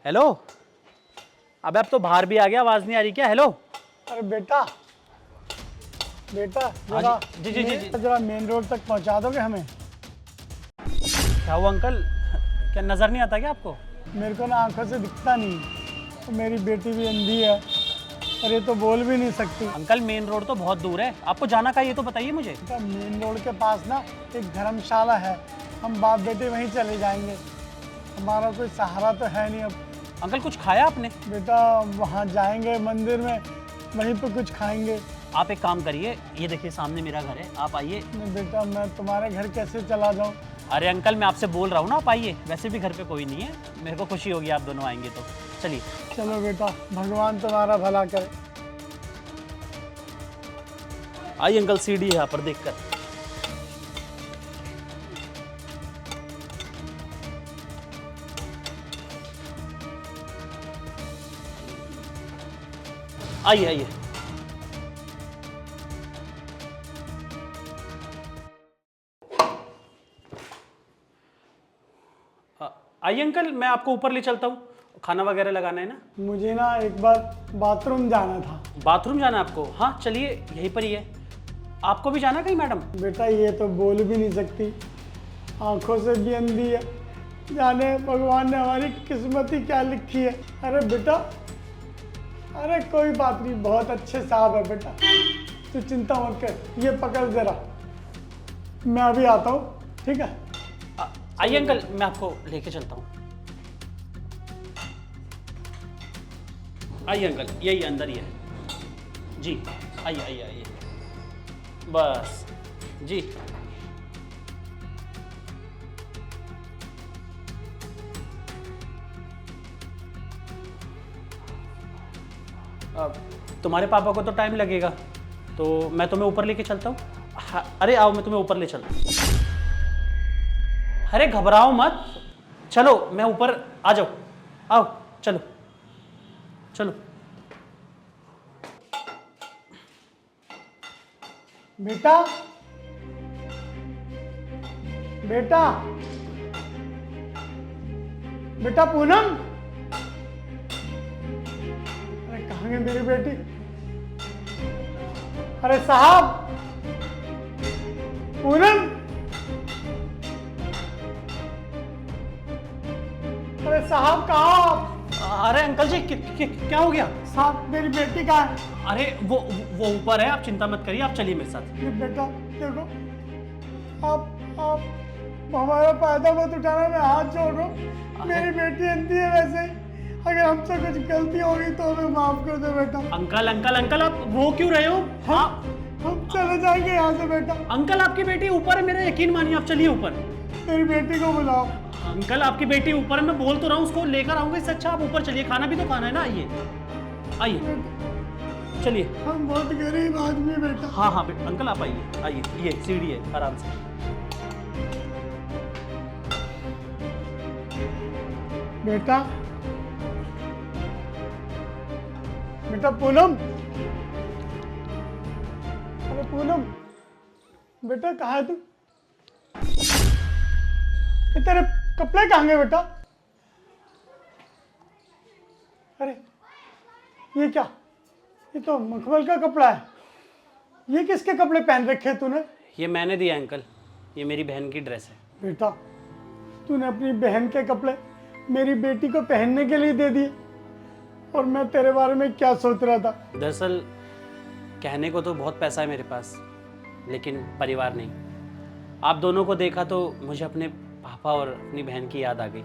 Hello. अबे अब तो बाहर भी आ गया, आवाज नहीं आ रही क्या? हेलो। अरे बेटा बेटा हाँ जरा जी, जी, जी, जी, जी। जरा मेन रोड तक पहुंचा दोगे हमें? क्या हुआ अंकल? क्या नजर नहीं आता क्या आपको? मेरे को ना आंखों से दिखता नहीं। तो मेरी बेटी भी अंधी है और ये तो बोल भी नहीं सकती। अंकल मेन रोड तो बहुत दूर है, आपको जाना कहाँ है ये तो बताइए मुझे। बेटा मेन रोड के पास ना एक धर्मशाला है, हम बाप बेटे वहीं चले जाएंगे। हमारा कोई सहारा तो है नहीं अब। अंकल कुछ खाया आपने? बेटा वहाँ जाएंगे मंदिर में, वहीं पे कुछ खाएंगे। आप एक काम करिए, ये देखिए सामने मेरा घर है, आप आइए। नहीं बेटा, मैं तुम्हारे घर कैसे चला जाऊँ? अरे अंकल मैं आपसे बोल रहा हूँ ना, आप आइए। वैसे भी घर पे कोई नहीं है, मेरे को खुशी होगी आप दोनों आएंगे तो। चलिए। चलो बेटा, भगवान तुम्हारा भला करे। आइए अंकल, सीढ़ी है यहाँ पर देख कर। आइए आइए। आइए अंकल, मैं आपको ऊपर ले चलता हूँ, खाना वगैरह लगाना है ना। मुझे ना एक बार बाथरूम जाना था। बाथरूम जाना है आपको? हाँ चलिए, यहीं पर ही है। आपको भी जाना कहीं मैडम? बेटा ये तो बोल भी नहीं सकती, आंखों से भी अंधी है। जाने भगवान ने हमारी किस्मत ही क्या लिखी है। अरे बेटा, अरे कोई बात नहीं, बहुत अच्छे साहब है बेटा, तू चिंता मत कर। ये पकड़ जरा, मैं अभी आता हूँ, ठीक है? आइए अंकल, मैं आपको लेके चलता हूँ। आइए अंकल, यही अंदर ही है जी। आइए आइए आइए, बस जी। अब तुम्हारे पापा को तो टाइम लगेगा, तो मैं तुम्हें ऊपर लेके चलता हूँ। हाँ, अरे आओ, मैं तुम्हें ऊपर ले चलता हूँ। अरे घबराओ मत, चलो मैं ऊपर, आ जाओ, आओ, चलो चलो। बेटा बेटा बेटा पूनम, अरे कहाँ गई मेरी बेटी? अरे साहब, पूनम, अरे साहब कहाँ आप? अरे अंकल जी, क्या हो गया? साहब मेरी बेटी कहाँ है? अरे वो ऊपर है, आप चिंता मत करिए, आप चलिए मेरे साथ। ये बेटा देखो, आप हमारा फायदा मत उठाना, मैं हाथ जोड़ रहा हूँ। मेरी बेटी अंधी है वैसे ही, अगर हमसे कुछ गलती होगी तो हमें माफ कर दो बेटा। अंकल अंकल अंकल, आप रो क्यों रहे हो? हाँ हम चले जाएंगे यहाँ से बेटा। अंकल, आपकी बेटी ऊपर है, मेरा यकीन मानिए, आप चलिए ऊपर। मेरी बेटी को बुलाओ। अंकल आपकी बेटी ऊपर है, मैं बोल तो रहा हूँ, उसको लेकर आऊंगा, इससे अच्छा आप ऊपर चलिए, खाना भी तो खाना है ना। आइए आइए, चलिए। हम बहुत गरीब आदमी बेटा। हाँ हाँ अंकल आप आइए आइए, ये सीढ़ी है, आराम से। बेटा बेटा पूनम, अरे पूनम बेटा कहाँ है तू? ये तेरे कपड़े कहाँ गए बेटा? अरे ये क्या, ये तो मखमल का कपड़ा है। ये किसके कपड़े पहन रखे तूने? ये मैंने दिया अंकल, ये मेरी बहन की ड्रेस है। बेटा तूने अपनी बहन के कपड़े मेरी बेटी को पहनने के लिए दे दिए, और मैं तेरे बारे में क्या सोच रहा था। दरअसल कहने को तो बहुत पैसा है मेरे पास, लेकिन परिवार नहीं। आप दोनों को देखा तो मुझे अपने पापा और अपनी बहन की याद आ गई।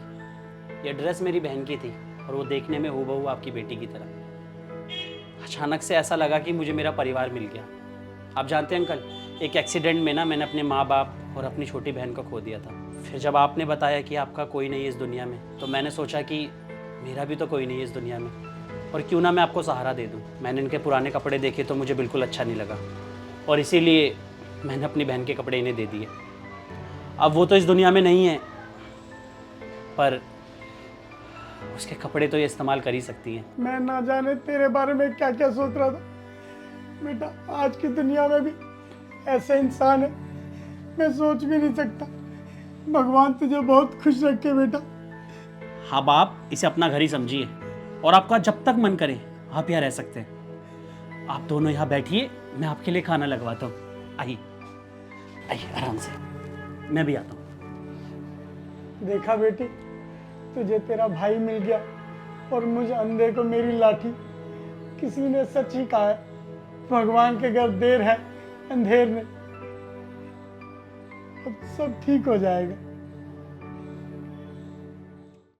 ये ड्रेस मेरी बहन की थी और वो देखने में हूबहू आपकी बेटी की तरह। अचानक से ऐसा लगा कि मुझे मेरा परिवार मिल गया। आप जानते हैं अंकल, एक एक्सीडेंट में ना मैंने अपने माँ बाप और अपनी छोटी बहन को खो दिया था। फिर जब आपने बताया कि आपका कोई नहीं है इस दुनिया में, तो मैंने सोचा कि मेरा भी तो कोई नहीं है इस दुनिया में, और क्यों ना मैं आपको सहारा दे दूं। मैंने इनके पुराने कपड़े देखे तो मुझे बिल्कुल अच्छा नहीं लगा, और इसीलिए मैंने अपनी बहन के कपड़े इन्हें दे दिए। अब वो तो इस दुनिया में नहीं है, पर उसके कपड़े तो ये इस्तेमाल कर ही सकती हैं। मैं ना जाने तेरे बारे में क्या क्या सोच रहा था बेटा। आज की दुनिया में भी ऐसे इंसान है, मैं सोच भी नहीं सकता। भगवान तुझे बहुत खुश रखे बेटा। अब आप इसे अपना घर ही समझिए और आपका जब तक मन करे आप यहाँ रह सकते हैं। आप दोनों यहाँ बैठिए, मैं आपके लिए खाना लगवाता हूँ। आइए आइए आराम से, मैं भी आता हूँ। देखा बेटी, तुझे तेरा भाई मिल गया और मुझ अंधे को मेरी लाठी। किसी ने सच ही कहा है, भगवान के घर देर है अंधेर में। अब सब ठीक हो जाएगा।